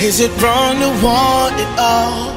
Is it wrong to want it all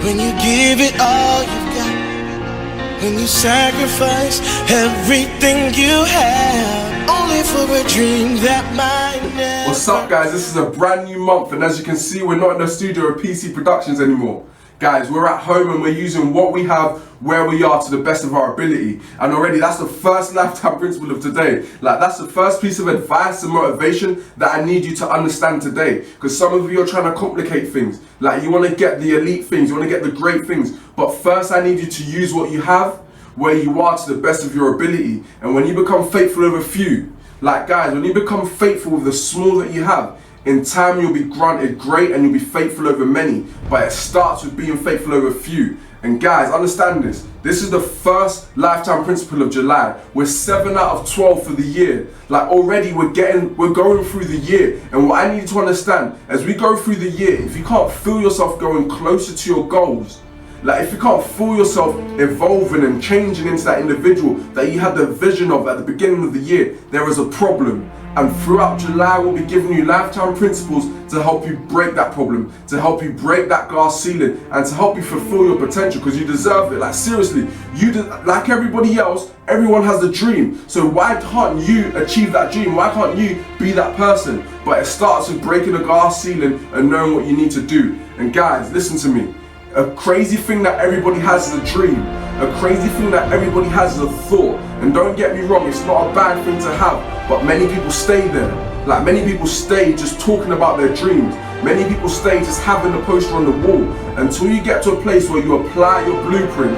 when you give it all you've got? When you sacrifice everything you have only for a dream that might never. What's up, guys? This is a brand new month, and as you can see, we're not in the studio at PC Productions anymore. Guys, we're at home and we're using what we have where we are to the best of our ability. And already that's the first lifetime principle of today. Like, that's the first piece of advice and motivation that I need you to understand today. Because some of you are trying to complicate things. Like, you want to get the elite things, you want to get the great things. But first I need you to use what you have where you are to the best of your ability. And when you become faithful over few, like guys, when you become faithful with the small that you have, in time you'll be granted great and you'll be faithful over many. But it starts with being faithful over few. And guys, understand this. This is the first lifetime principle of July. We're 7 out of 12 for the year. Like, already we're going through the year. And what I need you to understand, as we go through the year, if you can't feel yourself going closer to your goals, like if you can't feel yourself evolving and changing into that individual that you had the vision of at the beginning of the year, there is a problem. And throughout July, we'll be giving you lifetime principles to help you break that problem, to help you break that glass ceiling, and to help you fulfill your potential, because you deserve it. Like, seriously, like everybody else, everyone has a dream. So why can't you achieve that dream? Why can't you be that person? But it starts with breaking the glass ceiling and knowing what you need to do. And guys, listen to me. A crazy thing that everybody has is a dream. A crazy thing that everybody has is a thought. And don't get me wrong, it's not a bad thing to have, but many people stay there. Like, many people stay just talking about their dreams. Many people stay just having a poster on the wall until you get to a place where you apply your blueprint.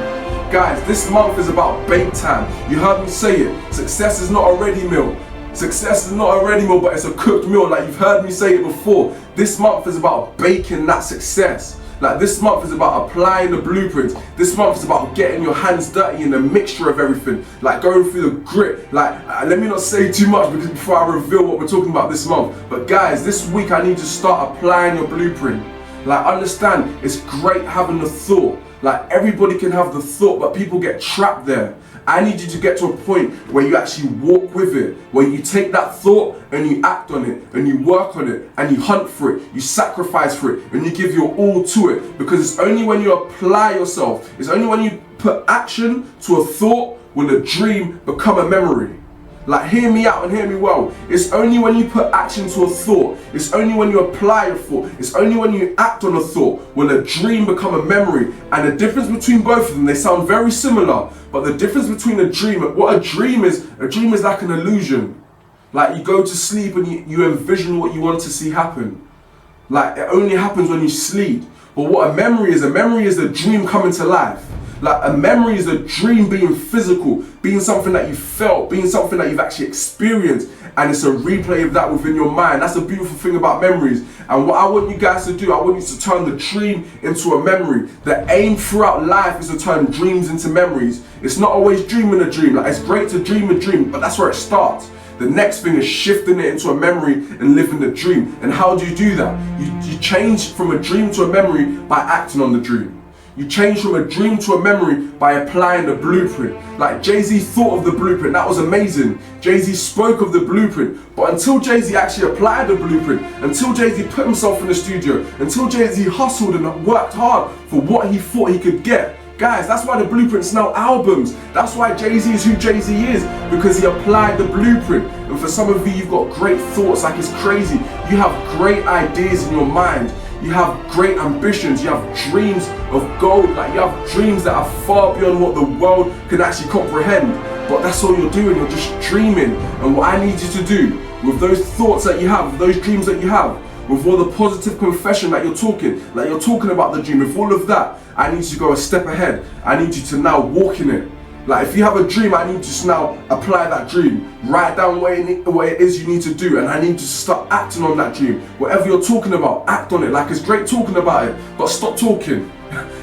Guys, this month is about bake time. You heard me say it. Success is not a ready meal. Success is not a ready meal, but it's a cooked meal. Like, you've heard me say it before. This month is about baking that success. Like, this month is about applying the blueprint. This month is about getting your hands dirty in the mixture of everything. Like, going through the grit. Like, let me not say too much because before I reveal what we're talking about this month. But guys, this week I need you to start applying your blueprint. Like, understand, it's great having the thought. Like, everybody can have the thought, but people get trapped there. I need you to get to a point where you actually walk with it, where you take that thought and you act on it, and you work on it, and you hunt for it, you sacrifice for it, and you give your all to it. Because it's only when you apply yourself, it's only when you put action to a thought will a dream become a memory. Like, hear me out and hear me well. It's only when you put action to a thought, it's only when you apply a thought, it's only when you act on a thought will a dream become a memory. And the difference between both of them, they sound very similar, but the difference between a dream, what a dream is like an illusion. Like, you go to sleep and you envision what you want to see happen. Like, it only happens when you sleep. But what a memory is a dream coming to life. Like, a memory is a dream being physical, being something that you felt, being something that you've actually experienced, and it's a replay of that within your mind. That's the beautiful thing about memories. And what I want you guys to do, I want you to turn the dream into a memory. The aim throughout life is to turn dreams into memories. It's not always dreaming a dream. Like, it's great to dream a dream, but that's where it starts. The next thing is shifting it into a memory and living the dream. And how do you do that? You change from a dream to a memory by acting on the dream. You change from a dream to a memory by applying the blueprint. Like, Jay-Z thought of the blueprint, that was amazing. Jay-Z spoke of the blueprint, but until Jay-Z actually applied the blueprint, until Jay-Z put himself in the studio, until Jay-Z hustled and worked hard for what he thought he could get. Guys, that's why the blueprint's now albums. That's why Jay-Z is who Jay-Z is, because he applied the blueprint. And for some of you, you've got great thoughts, like, it's crazy. You have great ideas in your mind. You have great ambitions, you have dreams of gold, like, you have dreams that are far beyond what the world can actually comprehend. But that's all you're doing, you're just dreaming. And what I need you to do, with those thoughts that you have, with those dreams that you have, with all the positive confession that you're talking about the dream, with all of that, I need you to go a step ahead. I need you to now walk in it. Like, if you have a dream, I need you to now apply that dream. Write down what it is you need to do, and I need you to start acting on that dream. Whatever you're talking about, act on it. Like, it's great talking about it, but stop talking.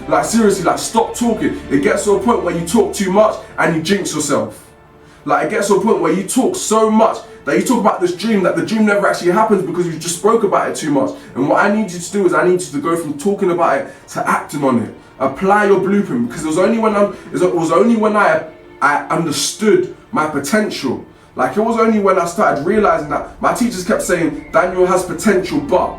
Like, seriously, like, stop talking. It gets to a point where you talk too much and you jinx yourself. Like, it gets to a point where you talk so much that you talk about this dream that the dream never actually happens because you just spoke about it too much. And what I need you to do is I need you to go from talking about it to acting on it. Apply your blueprint, because it was only when I understood my potential. Like, it was only when I started realizing that my teachers kept saying, Daniel has potential, but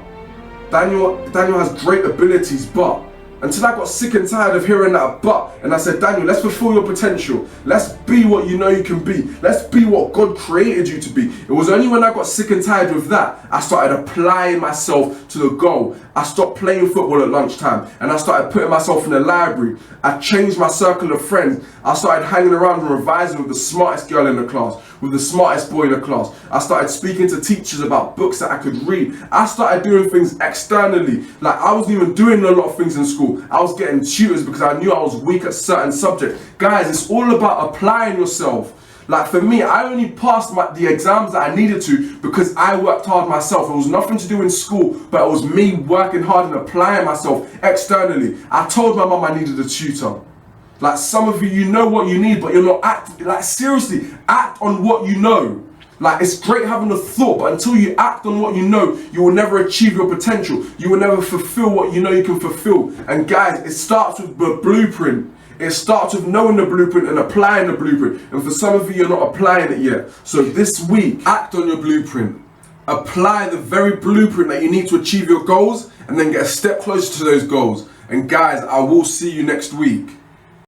Daniel has great abilities, but until I got sick and tired of hearing that but, and I said, Daniel, let's fulfill your potential. Let's be what you know you can be. Let's be what God created you to be. It was only when I got sick and tired with that, I started applying myself to the goal. I stopped playing football at lunchtime and I started putting myself in the library. I changed my circle of friends. I started hanging around and revising with the smartest girl in the class, with the smartest boy in the class. I started speaking to teachers about books that I could read. I started doing things externally. Like, I wasn't even doing a lot of things in school. I was getting tutors because I knew I was weak at certain subjects. Guys, it's all about applying yourself. Like, for me, I only passed the exams that I needed to because I worked hard myself. It was nothing to do in school, but it was me working hard and applying myself externally. I told my mum I needed a tutor. Like, some of you, you know what you need, but you're not acting. Like, seriously, act on what you know. Like, it's great having a thought, but until you act on what you know, you will never achieve your potential. You will never fulfill what you know you can fulfill. And guys, it starts with the blueprint. It starts with knowing the blueprint and applying the blueprint. And for some of you, you're not applying it yet. So this week, act on your blueprint. Apply the very blueprint that you need to achieve your goals, and then get a step closer to those goals. And guys, I will see you next week.